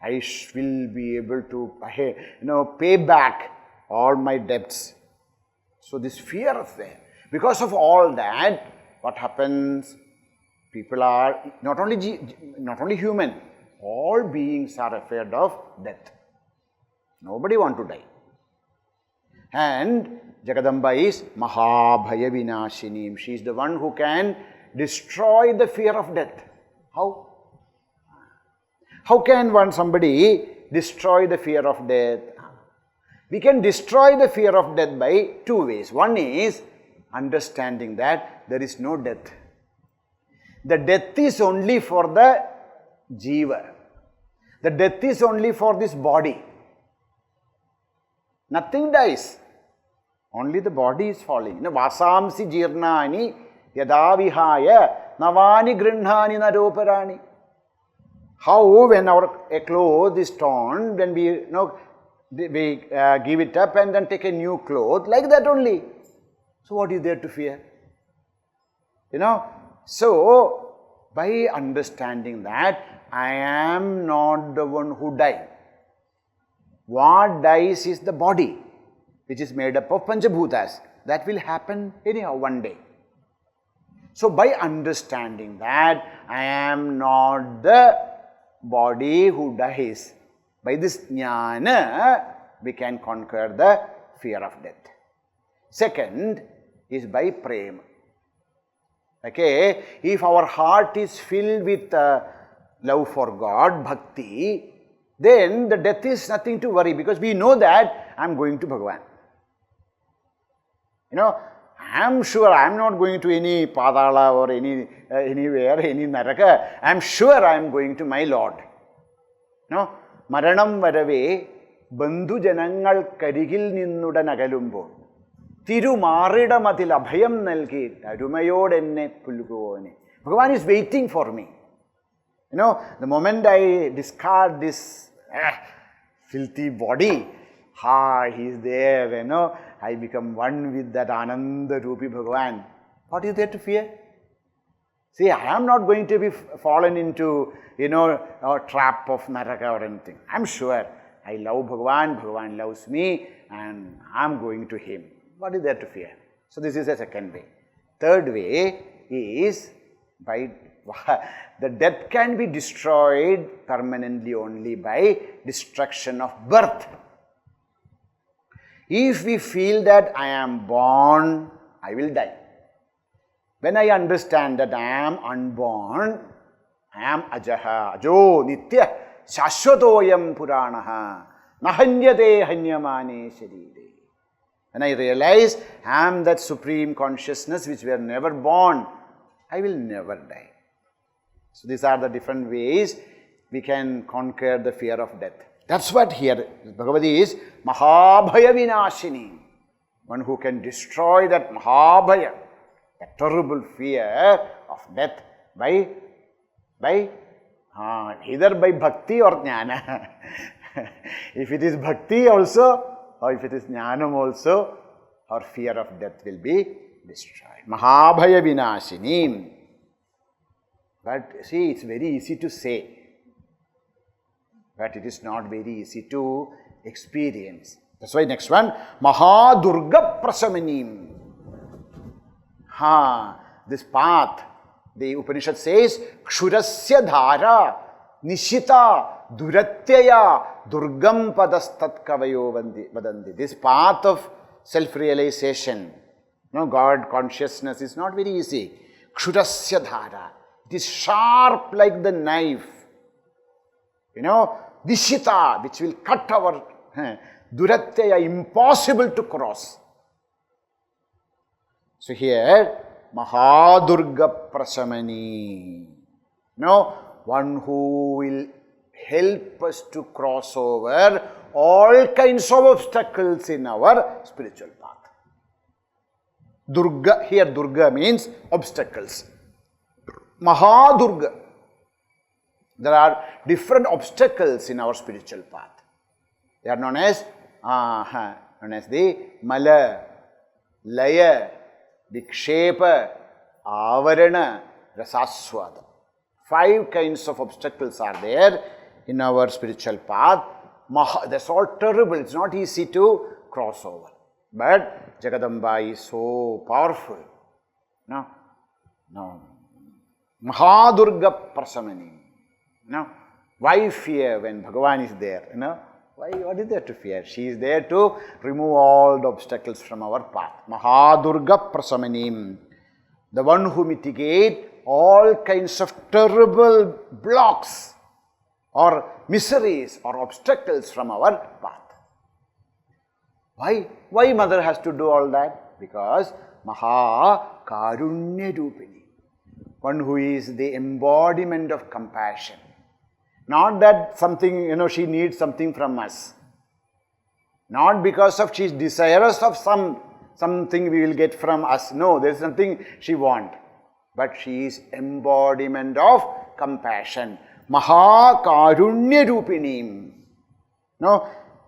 I will be able to, pay back all my debts. So this fear is there. Because of all that, what happens? People are not only human, all beings are afraid of death. Nobody wants to die. And Jagadamba is Mahabhaya Vinashini. She is the one who can destroy the fear of death. How? How can somebody destroy the fear of death? We can destroy the fear of death by two ways. One is understanding that there is no death. The death is only for the jiva. The death is only for this body. Nothing dies. Only the body is falling. Vasamsi jirnani yadavihaya navani grinhani naroparani. How when a cloth is torn, then we give it up and then take a new cloth, like that only. So what is there to fear? So by understanding that I am not the one who dies. What dies is the body, which is made up of Panchabhutas. That will happen anyhow one day. So by understanding that I am not the body who dies, by this jnana, we can conquer the fear of death. Second is by prema. Okay, if our heart is filled with love for God, bhakti, then the death is nothing to worry, because we know that I am going to Bhagavan. I am sure I am not going to any Padala or anywhere, any Naraka. I am sure I am going to my Lord. Maranam varave bandhu janangal karigil ninnudan agalumbo. Tirumarida matil abhayam nalki tarumayod enne pulgone. Bhagavan is waiting for me. The moment I discard this filthy body. He is there, I become one with that Ananda Rupi Bhagavan. What is there to fear? See, I am not going to be fallen into, a trap of Naraka or anything. I am sure I love Bhagavan, Bhagavan loves me, and I am going to him. What is there to fear? So, this is the second way. Third way is by the death can be destroyed permanently only by destruction of birth. If we feel that I am born, I will die. When I understand that I am unborn, I am ajaha, ajo, nitya, shashvatoyam puranaha, nahanyate hanyamane sharire. When I realize I am that supreme consciousness which we are never born, I will never die. So these are the different ways we can conquer the fear of death. That's what here Bhagavati is Mahabhaya Vinashini. One who can destroy that Mahabhaya, that terrible fear of death by either by bhakti or jnana. If it is bhakti also, or if it is jnanam also, our fear of death will be destroyed. Mahabhaya Vinashini. But see, it's very easy to say, but it is not very easy to experience. That's why next one, Mahadurga Prasamanim. This path, the Upanishad says, Kshurasya Dhara, Nishita, Duratyaya, Durgam Padastat Kavayo Vadanti. This path of self-realization, God consciousness is not very easy. Kshurasya Dhara. It is sharp like the knife. Dishita, which will cut our Duratyaya, impossible to cross. So here, Mahadurga Prasamani. One who will help us to cross over all kinds of obstacles in our spiritual path. Durga, here Durga means obstacles. Mahadurga. There are different obstacles in our spiritual path. They are known as the Mala, Laya, Vikshepa, Avarana, Rasaswada. 5 kinds of obstacles are there in our spiritual path. That's all terrible. It's not easy to cross over. But Jagadamba is so powerful. No. Mahadurga Prasamani. Why fear when Bhagavan is there? What is there to fear? She is there to remove all the obstacles from our path. Mahadurga Prasamanim. The one who mitigates all kinds of terrible blocks or miseries or obstacles from our path. Why mother has to do all that? Because Maha Karunya Rupini. One who is the embodiment of compassion. Not that something, she needs something from us. Not because of she is desirous of something we will get from us. No, there is something she wants. But she is embodiment of compassion. Maha Karunya Rupinim.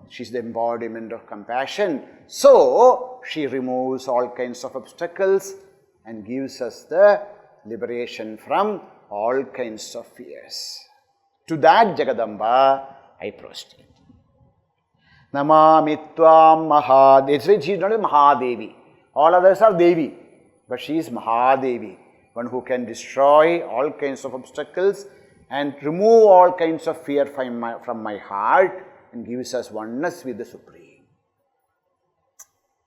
She is the embodiment of compassion. So, she removes all kinds of obstacles and gives us the liberation from all kinds of fears. To that Jagadamba, I prostrate. Namami Tvam Mahadevi. She is not a Mahadevi. All others are Devi. But she is Mahadevi. One who can destroy all kinds of obstacles and remove all kinds of fear from my heart and gives us oneness with the Supreme.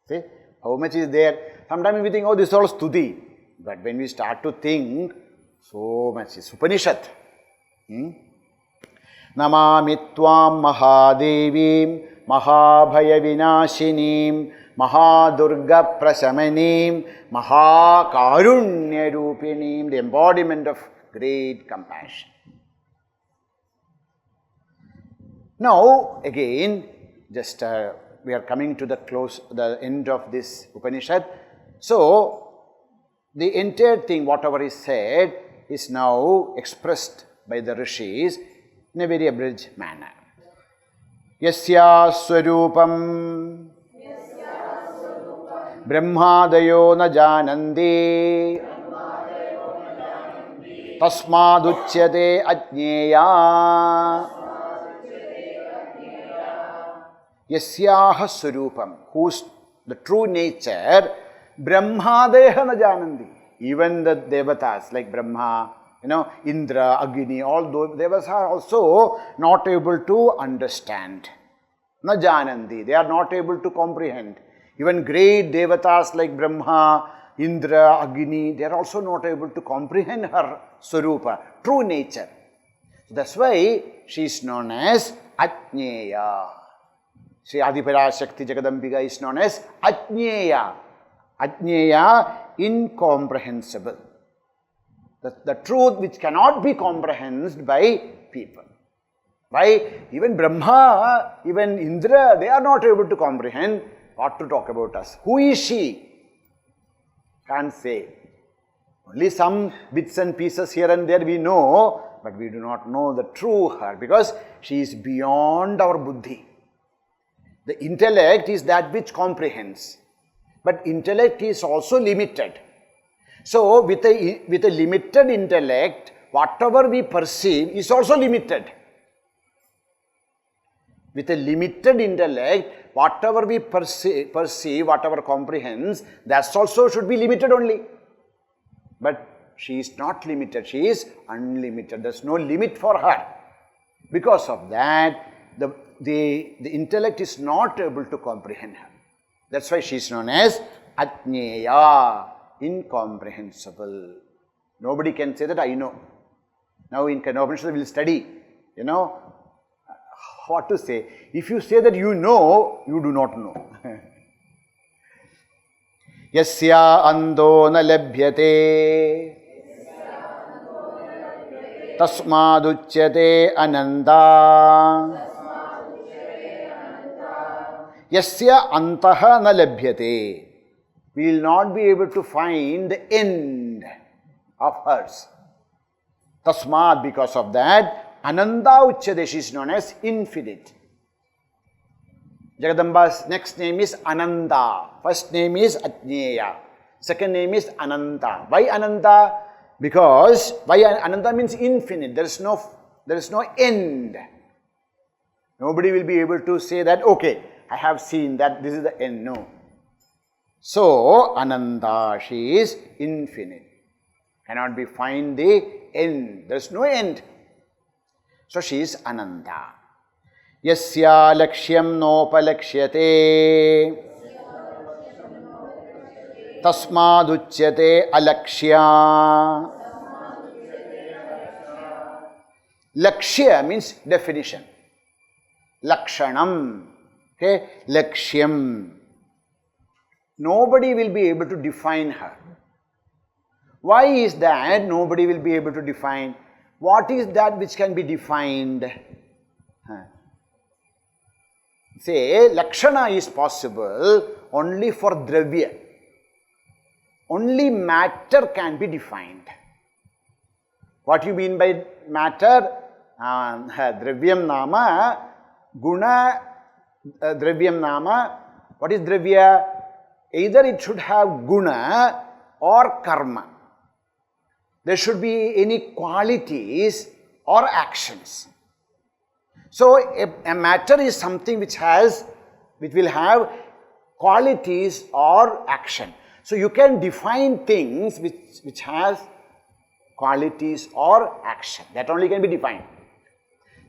See, how much is there? Sometimes we think, this is all stuti. But when we start to think, so much is Upanishad. Namami Tvam Mahadevim Mahabhaya Vinashinim Mahadurga Prasamanim Mahakarunya Rupinim, the embodiment of great compassion. Now, again, just we are coming to the end of this Upanishad. So, the entire thing, whatever is said, is now expressed by the Rishis in a very abridged manner. Yasya Swarupam Brahmadayo na janandi Tasmaduchyate ajñeya. Yasyaha Swarupam, whose the true nature, Brahmadeha na janandi. Even the devatas like Brahma, Indra, Agni, all those devas are also not able to understand. Na janandi, they are not able to comprehend. Even great devatas like Brahma, Indra, Agni, they are also not able to comprehend her Swarupa, true nature. That's why she is known as Ajñeya. Sri Adiparashakti Jagadambika is known as Ajñeya. Ajñeya, incomprehensible. The truth which cannot be comprehended by people. Why? Even Brahma, even Indra, they are not able to comprehend. What to talk about us? Who is she? Can't say. Only some bits and pieces here and there we know, but we do not know the true her because she is beyond our buddhi. The intellect is that which comprehends, but intellect is also limited. So, with a limited intellect, whatever we perceive is also limited. With a limited intellect, whatever we perceive, whatever comprehends, that also should be limited only. But she is not limited, she is unlimited. There is no limit for her. Because of that, the intellect is not able to comprehend her. That's why she is known as Ajñeya, incomprehensible. Nobody can say that I know. Now in Upanishad we will study, what to say. If you say that you know, you do not know. Yasya ando na labhyate tasmaduchyate ananda. Yasya antaha na labhyate. We will not be able to find the end of hers. Tasmad, because of that, Ananda Uchyate, she is known as infinite. Jagadamba's next name is Ananda. First name is Ajñeya. Second name is Ananta. Why Ananta? Because Ananta means infinite. There is no end. Nobody will be able to say that, okay, I have seen that this is the end. No. So, Ananda, she is infinite. Cannot be find the end. There is no end. So, she is Ananda. Yasya lakshyam nopalakshyate tasmaduchyate alakshya. Lakshya means definition. Lakshanam. Okay, lakshyam. Nobody will be able to define her. Why is that nobody will be able to define? What is that which can be defined? Say, Lakshana is possible only for Dravya. Only matter can be defined. What you mean by matter? Dravyam nama, guna, Dravyam nama. What is Dravya? Either it should have guna or karma. There should be any qualities or actions. So, a matter is something which will have qualities or action. So, you can define things which has qualities or action. That only can be defined.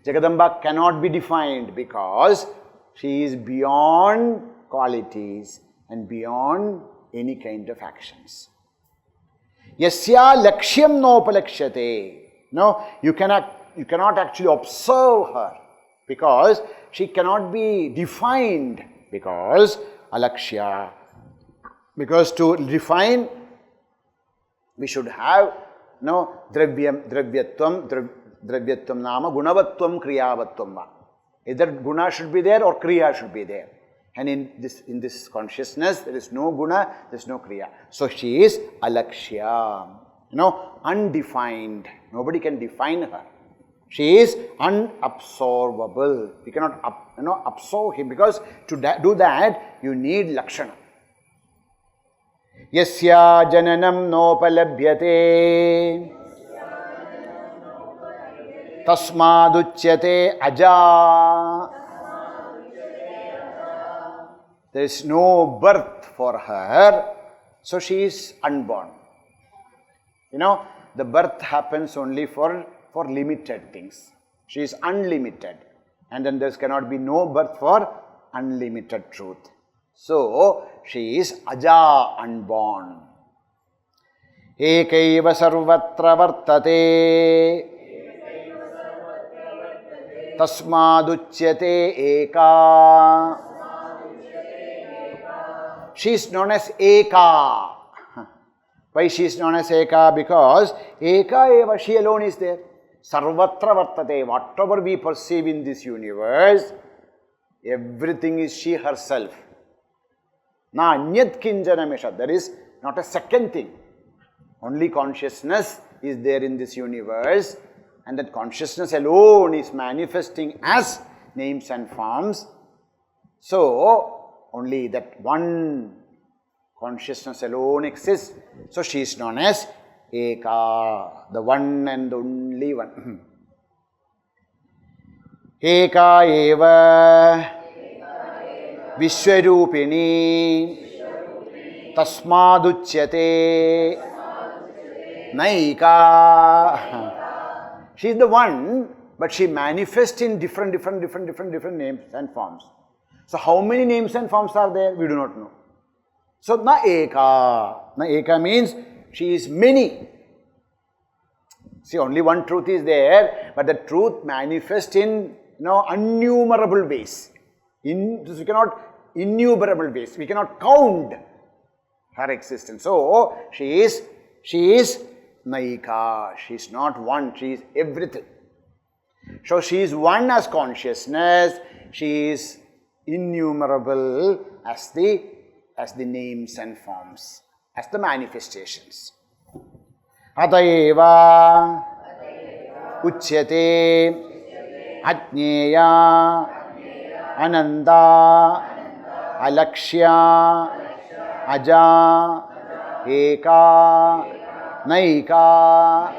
Jagadamba cannot be defined because she is beyond qualities and beyond any kind of actions. Yasya lakshyam nopalakshyate. No, you cannot actually observe her because she cannot be defined because alakshya. Because to define, we should have dravyatvam nama gunavatvam kriyavatvam. Either guna should be there or kriya should be there. And in this consciousness, there is no guna, there is no kriya. So she is alakshya, undefined. Nobody can define her. She is unabsorbable. We cannot absorb him, because to do that you need lakshana. Yasya jananam nopalabhyate tasmaduchyate aja. There is no birth for her, so she is unborn. The birth happens only for limited things. She is unlimited, and then there cannot be no birth for unlimited truth. So she is aja, unborn. Ekaiva sarvatra vartate tasmaduchyate eka. She is known as Eka. Why she is known as Eka? Because Eka eva, she alone is there. Sarvatra vartate, whatever we perceive in this universe, everything is she herself. Na anyat kinjana mesha, there is not a second thing. Only consciousness is there in this universe, and that consciousness alone is manifesting as names and forms. So only that one consciousness alone exists. So she is known as Eka, the one and only one. Eka eva Vishwarupini tasmaduchyate naika. She is the one, but she manifests in different names and forms. So how many names and forms are there? We do not know. So na eka. Na eka means she is many. See, only one truth is there, but the truth manifests in innumerable ways. We cannot innumerable ways. We cannot count her existence. So she is naika. She is not one. She is everything. So she is one as consciousness. She is innumerable as the names and forms, as the manifestations. Atayeva uchyate ajñeya ananda alakshya aja eka naika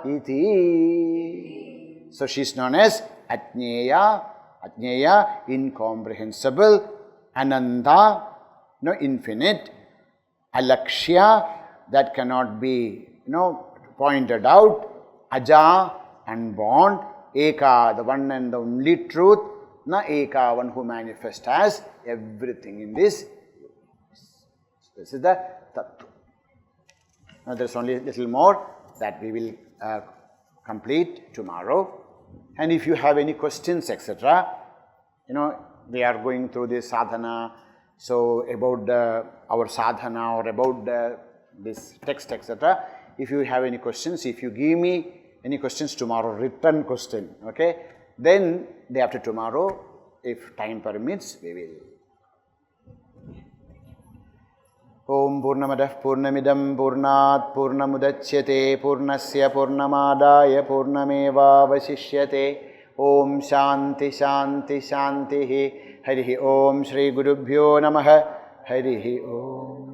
iti. So she is known as ajñeya, incomprehensible, ananda, infinite, alakshya, that cannot be pointed out, aja, unborn, eka, the one and the only truth, na eka, one who manifests as everything in this. This is the tattva. Now there is only a little more that we will complete tomorrow. And if you have any questions, etc., we are going through this sadhana, so about our sadhana or about this text, etc. If you have any questions, if you give me any questions tomorrow, written question, okay, then day after tomorrow, if time permits, we will. Om Purnamadah Purnamidam Purnat Purnamudachyate Purnasya Purnamadaya Purnameva Vasishyate. Om Shanti Shanti Shanti. Harihi Om Shri Gurubhyo Namaha. Harihi Om.